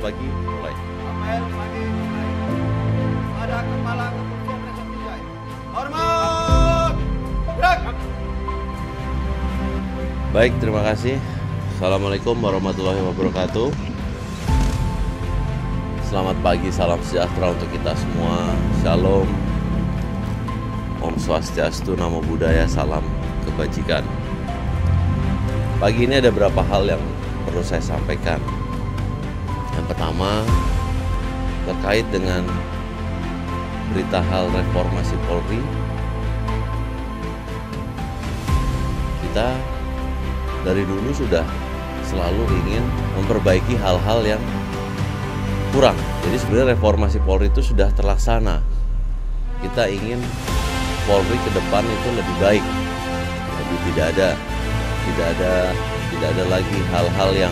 pagi, mulai. Apel pagi mulai. Pada Kepala Kepolisian Resort Binjai. Hormat! Gerak! Baik, terima kasih. Assalamualaikum warahmatullahi wabarakatuh. Selamat pagi, salam sejahtera untuk kita semua. Shalom. Om Swastiastu, Namo Buddhaya, salam kebajikan. Pagi ini ada beberapa hal yang perlu saya sampaikan. Yang pertama, terkait dengan berita hal reformasi Polri. Kita dari dulu sudah selalu ingin memperbaiki hal-hal yang kurang. Jadi sebenarnya reformasi Polri itu sudah terlaksana. Kita ingin Polri ke depan itu lebih baik. Jadi tidak ada lagi hal-hal yang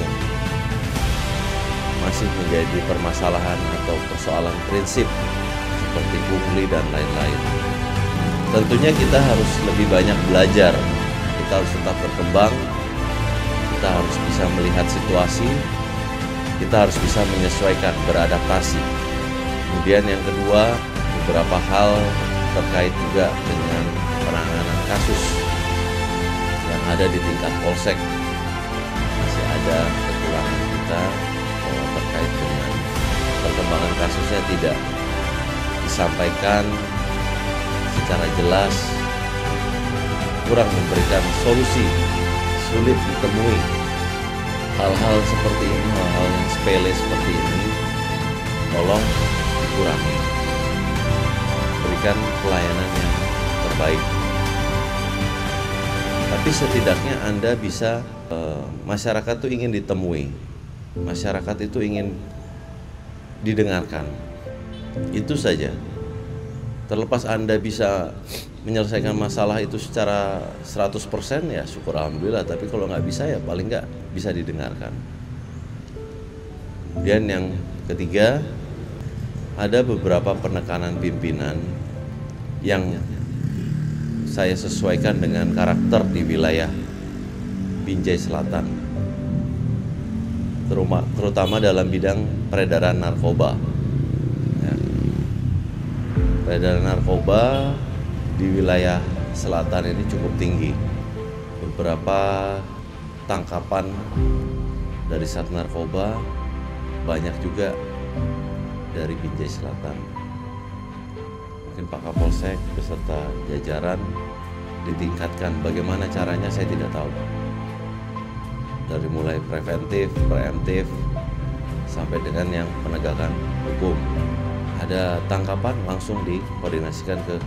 masih menjadi permasalahan atau persoalan prinsip seperti pungli dan lain-lain. Tentunya kita harus lebih banyak belajar. Kita harus tetap berkembang. Kita harus bisa melihat situasi. Kita harus bisa menyesuaikan, beradaptasi. Kemudian yang kedua, beberapa hal terkait juga dengan penanganan kasus yang ada di tingkat polsek. Masih ada kekurangan kita terkait dengan perkembangan kasusnya tidak disampaikan secara jelas, kurang memberikan solusi, sulit ditemui. Hal-hal seperti ini, hal-hal yang sepele seperti ini, tolong dikurangi. Berikan pelayanan yang terbaik. Tapi setidaknya Anda bisa, masyarakat itu ingin ditemui. Masyarakat itu ingin didengarkan. Itu saja. Terlepas Anda bisa menyelesaikan masalah itu secara 100%, ya syukur alhamdulillah. Tapi kalau nggak bisa, ya paling nggak bisa didengarkan. Kemudian yang ketiga, ada beberapa penekanan pimpinan yang saya sesuaikan dengan karakter di wilayah Binjai Selatan, terutama dalam bidang peredaran narkoba. Ya. Peredaran narkoba di wilayah selatan ini cukup tinggi. Beberapa tangkapan dari Sat Narkoba banyak juga dari Binjai Selatan. Mungkin Pak Kapolsek beserta jajaran ditingkatkan. Bagaimana caranya saya tidak tahu. Dari mulai preventif, preemptif, sampai dengan yang penegakan hukum. Ada tangkapan langsung dikoordinasikan ke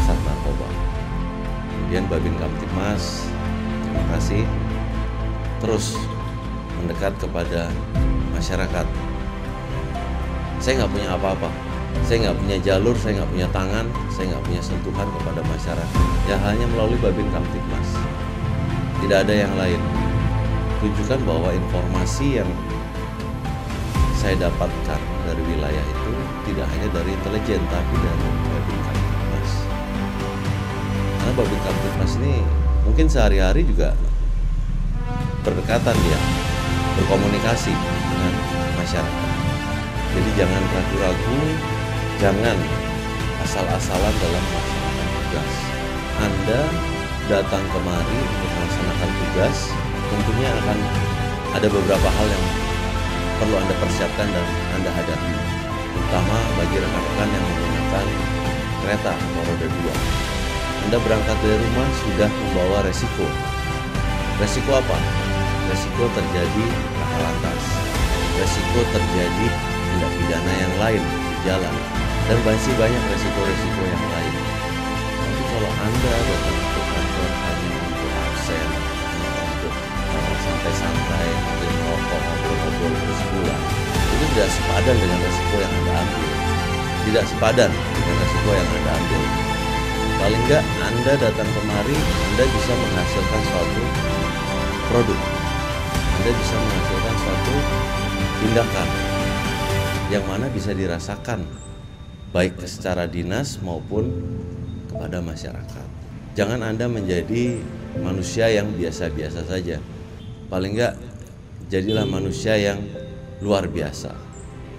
Sat Narkoba. Kemudian Babin Kamtibmas, terima kasih, terus mendekat kepada masyarakat. Saya nggak punya apa-apa, saya nggak punya jalur, saya nggak punya tangan, saya nggak punya sentuhan kepada masyarakat. Ya hanya melalui Babin Kamtibmas, tidak ada yang lain. Tunjukkan bahwa informasi yang saya dapatkan dari wilayah itu tidak hanya dari intelijen, tapi dari Babin Kamtibmas. Karena Babin Kamtibmas ini mungkin sehari-hari juga berdekatan, dia berkomunikasi dengan masyarakat. Jadi jangan ragu-ragu, jangan asal-asalan dalam melaksanakan tugas. Anda datang kemari untuk melaksanakan tugas, tentunya akan ada beberapa hal yang perlu Anda persiapkan dan Anda hadapi, terutama bagi rekan-rekan yang menggunakan kereta atau roda 2. Anda berangkat dari rumah sudah membawa resiko. Resiko apa? Resiko terjadi laka lantas, resiko terjadi tindak pidana yang lain di jalan, dan masih banyak resiko-resiko yang lain. Tapi kalau Anda datang ke kantor hanya untuk absen, untuk santai-santai, untuk merokok, ngobrol-ngobrol terus pulang, itu tidak sepadan dengan resiko yang Anda ambil. Tidak sepadan dengan resiko yang Anda ambil. Paling enggak Anda datang kemari, Anda bisa menghasilkan suatu produk. Anda bisa menghasilkan suatu tindakan yang mana bisa dirasakan baik secara dinas maupun kepada masyarakat. Jangan Anda menjadi manusia yang biasa-biasa saja. Paling enggak jadilah manusia yang luar biasa.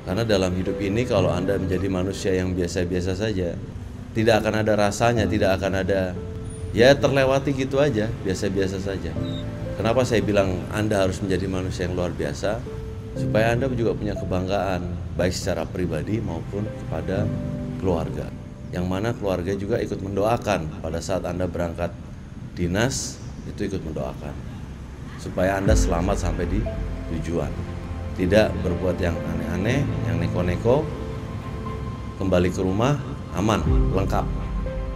Karena dalam hidup ini kalau Anda menjadi manusia yang biasa-biasa saja, tidak akan ada rasanya, tidak akan ada, ya terlewati gitu aja, biasa-biasa saja. Kenapa saya bilang Anda harus menjadi manusia yang luar biasa? Supaya Anda juga punya kebanggaan, baik secara pribadi maupun kepada keluarga. Yang mana keluarga juga ikut mendoakan pada saat Anda berangkat dinas, itu ikut mendoakan. Supaya Anda selamat sampai di tujuan. Tidak berbuat yang aneh-aneh, yang neko-neko, kembali ke rumah aman, lengkap.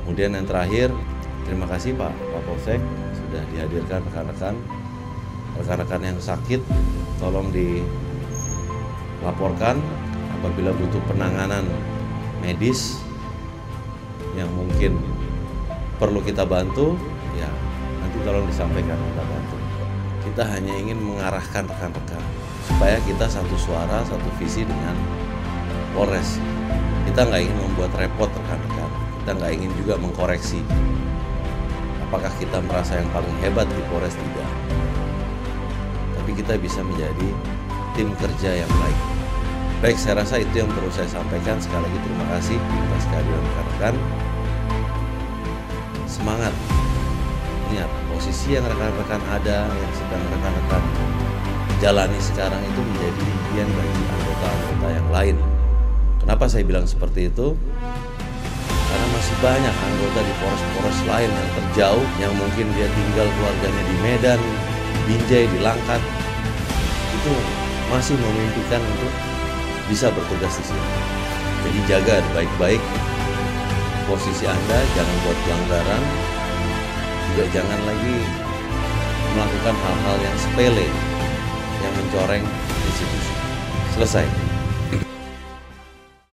Kemudian yang terakhir, terima kasih Pak Polsek sudah dihadirkan rekan-rekan yang sakit, tolong dilaporkan apabila butuh penanganan medis yang mungkin perlu kita bantu, ya nanti tolong disampaikan kita bantu. Kita hanya ingin mengarahkan rekan-rekan supaya kita satu suara, satu visi dengan Polres. Kita nggak ingin membuat repot rekan-rekan, kita nggak ingin juga mengkoreksi. Apakah kita merasa yang paling hebat di Polres? Tidak. Tapi kita bisa menjadi tim kerja yang baik. Baik, saya rasa itu yang perlu saya sampaikan. Sekali lagi terima kasih atas kehadiran rekan-rekan. Semangat. Ingat, posisi yang rekan-rekan ada, yang sedang rekan-rekan jalani sekarang itu menjadi impian bagi anggota-anggota yang lain. Kenapa saya bilang seperti itu? Karena masih banyak anggota di poros-poros lain yang terjauh, yang mungkin dia tinggal keluarganya di Medan, di Binjai, di Langkat, itu masih memimpikan untuk bisa bertugas di sini. Jadi jaga baik-baik posisi Anda, jangan buat pelanggaran, juga jangan lagi melakukan hal-hal yang sepele, yang mencoreng institusi. Selesai.